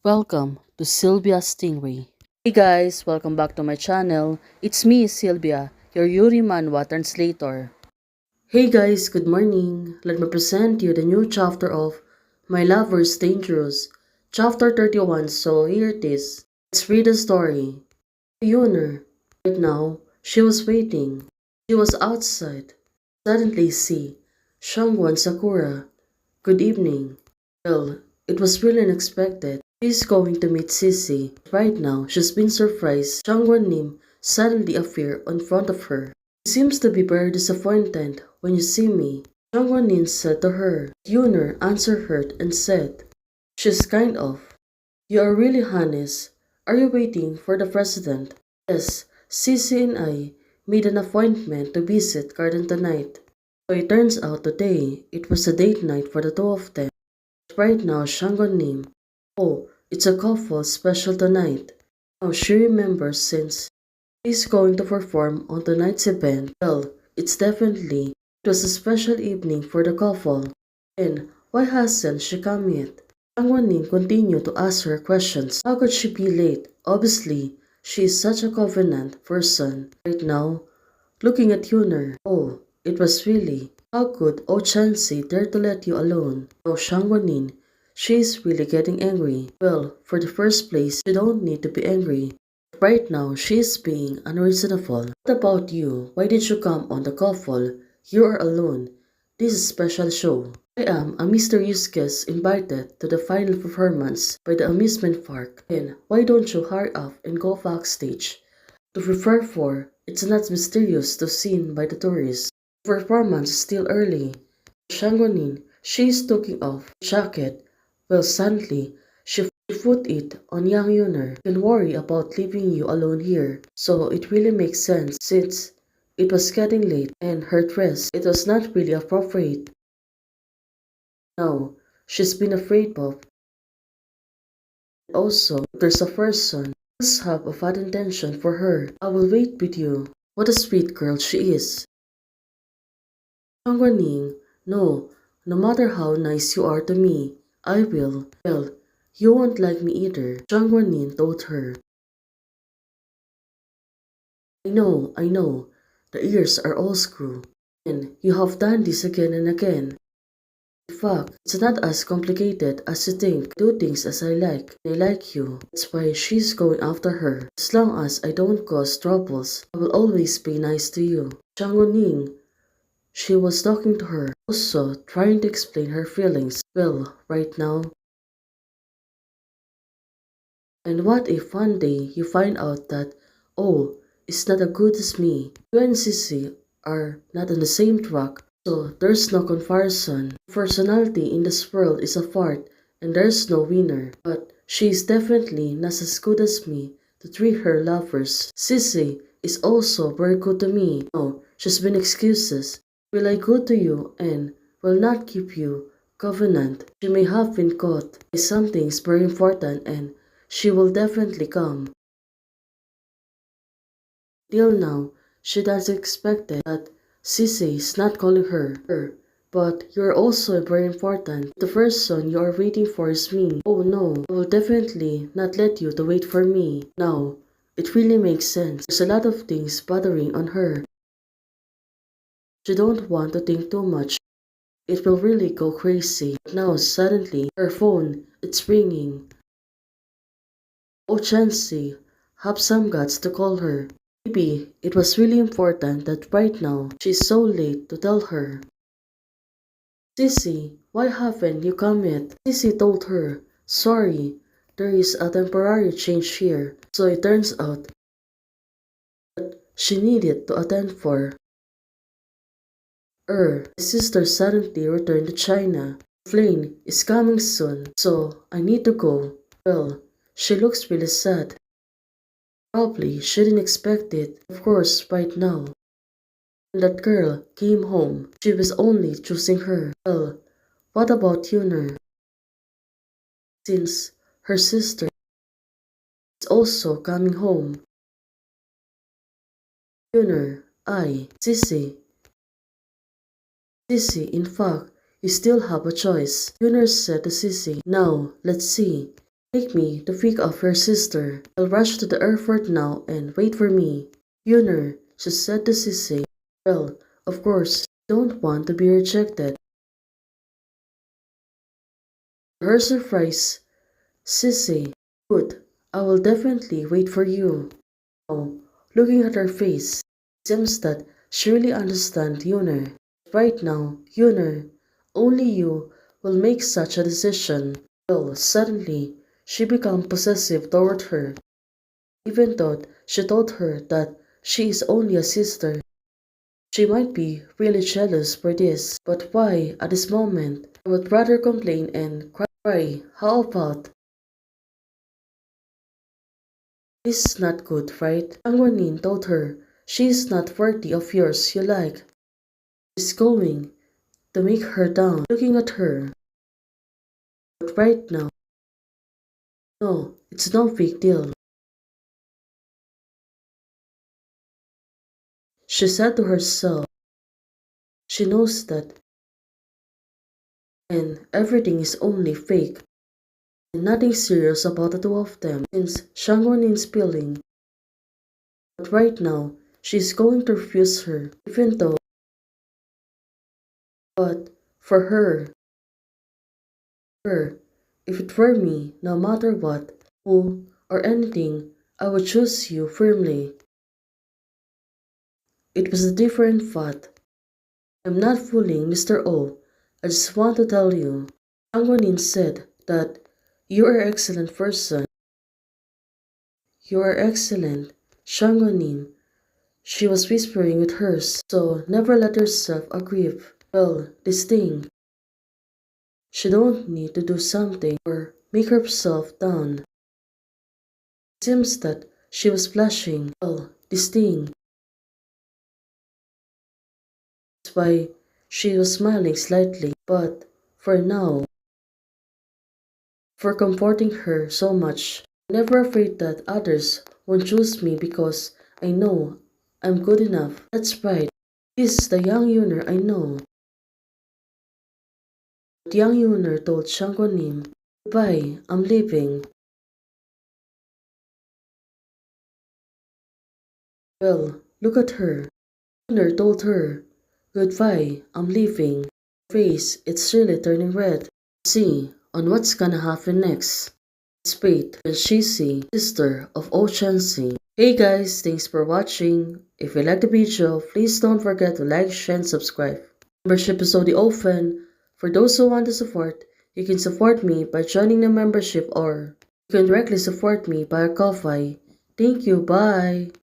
Welcome to Sylvia Stingray. Hey guys, welcome back to my channel. It's me, Sylvia, your Yuri Manhwa translator. Hey guys, good morning. Let me present you the new chapter of My Lover's Dangerous, chapter 31. So here it is. Let's read the story. Yuner. Right now, she was waiting. She was outside. Suddenly see Shangwan Sakura. Good evening. Well, it was really unexpected. She's going to meet Sissy. Right now, she's been surprised. Shangwan Nim suddenly appeared in front of her. He seems to be very disappointed when you see me. Shangwan Nim said to her. Yuner answered her and said, she's kind of. You are really honest. Are you waiting for the president? Yes, Sissy and I made an appointment to visit Garden tonight. So it turns out today it was a date night for the two of them. Right now, Shangon Nim. Oh, it's a couple special tonight. Now she remembers since she's going to perform on tonight's event. Well, it was a special evening for the couple. And why hasn't she come yet? Shangon Nim continued to ask her questions. How could she be late? Obviously, she is such a covenant person. Right now, looking at Yuner. Oh, it was really. How could Oh Chansey dare to let you alone? Oh Shangwanin, she is really getting angry. Well, for the first place, you don't need to be angry. Right now, she is being unreasonable. What about you? Why did you come on the couple? You are alone. This is a special show. I am a mysterious guest invited to the final performance by the amusement park. And why don't you hurry up and go backstage? To prepare for, it's not mysterious to seen by the tourists. The performance is still early. Shangonin, she is taking off the jacket. Well, suddenly, she put it on young Yuner. Can worry about leaving you alone here. So it really makes sense since it was getting late and her dress, it was not really appropriate. Now, she's been afraid of. Also, there's a person who must have a bad intention for her. I will wait with you. What a sweet girl she is. Sangwaning, no, no matter how nice you are to me, I will. Well, you won't like me either, Sangwanin told her. I know, the ears are all screw. And you have done this again and again. In fact, it's not as complicated as you think. Do things as I like. I like you. That's why she's going after her. As long as I don't cause troubles, I will always be nice to you. Shanguning, she was talking to her, also trying to explain her feelings. Well, right now. And what if one day you find out that, oh, it's not as good as me? You and Sissy are not on the same track, so there's no comparison. Personality in this world is apart, and there's no winner. But she is definitely not as good as me to treat her lovers. Sissy is also very good to me. No, she's been excuses. Will I go to you and will not keep you covenant? She may have been caught by something very important and she will definitely come. Till now, she does expect that Sissy is not calling her. But you're also very important. The person you are waiting for is me. Oh no, I will definitely not let you to wait for me. Now, it really makes sense. There's a lot of things bothering on her. She don't want to think too much. It will really go crazy. Now suddenly, her phone, it's ringing. Oh Chansey, have some guts to call her. Maybe it was really important that right now she's so late to tell her. Sissy, why haven't you come yet? Sissy told her, sorry, there is a temporary change here. So it turns out that she needed to attend for. My sister suddenly returned to China. The plane is coming soon, so I need to go. Well, she looks really sad. Probably she didn't expect it, of course, right now. When that girl came home, she was only choosing her. Well, what about Yuner? Since her sister is also coming home. Yuner, Sissy. Sissy, in fact, you still have a choice. Yuner said to Sissy, now, let's see. Take me to pick up your sister. I'll rush to the airport now and wait for me. Yunner, she said to Sissy. Well, of course, you don't want to be rejected. To her surprise, Sissy, good, I will definitely wait for you. Now, looking at her face, it seems that she really understands Yunner. Right now, Yunner, only you will make such a decision. Well, suddenly, she became possessive toward her, even though she told her that she is only a sister. She might be really jealous for this, but why at this moment? I would rather complain and cry. How about? This is not good, right? Zhang Guanin told her she is not worthy of yours you like. She's going to make her down, looking at her. But right now, no, it's no big deal. She said to herself, she knows that, and everything is only fake, and nothing serious about the two of them since Zhang Guanin's feeling. But right now, she's going to refuse her, even though, but for her, if it were me, no matter what, who, or anything, I would choose you firmly. It was a different thought. I'm not fooling Mr. O. I just want to tell you. Zhang Guanin said that you are an excellent person. You are excellent, Zhang Guanin. She was whispering with hers, so never let yourself aggrieve. Well, this thing. She don't need to do something or make herself down. It seems that she was blushing. Well, this thing. That's why she was smiling slightly, but for now, for comforting her so much, I'm never afraid that others won't choose me because I know I'm good enough. That's right. This is the young Yunner I know. But young Yunner told Zhang Guanin, goodbye, I'm leaving. Well, look at her. Yunner told her, goodbye, I'm leaving. Her face, it's really turning red. See on what's gonna happen next. Let's wait when Shizi, sister of Oh Chansi. Hey guys, thanks for watching. If you like the video, please don't forget to like, share, and subscribe. Membership is already open. For those who want to support, you can support me by joining the membership or you can directly support me by a Ko-Fi. Thank you, bye!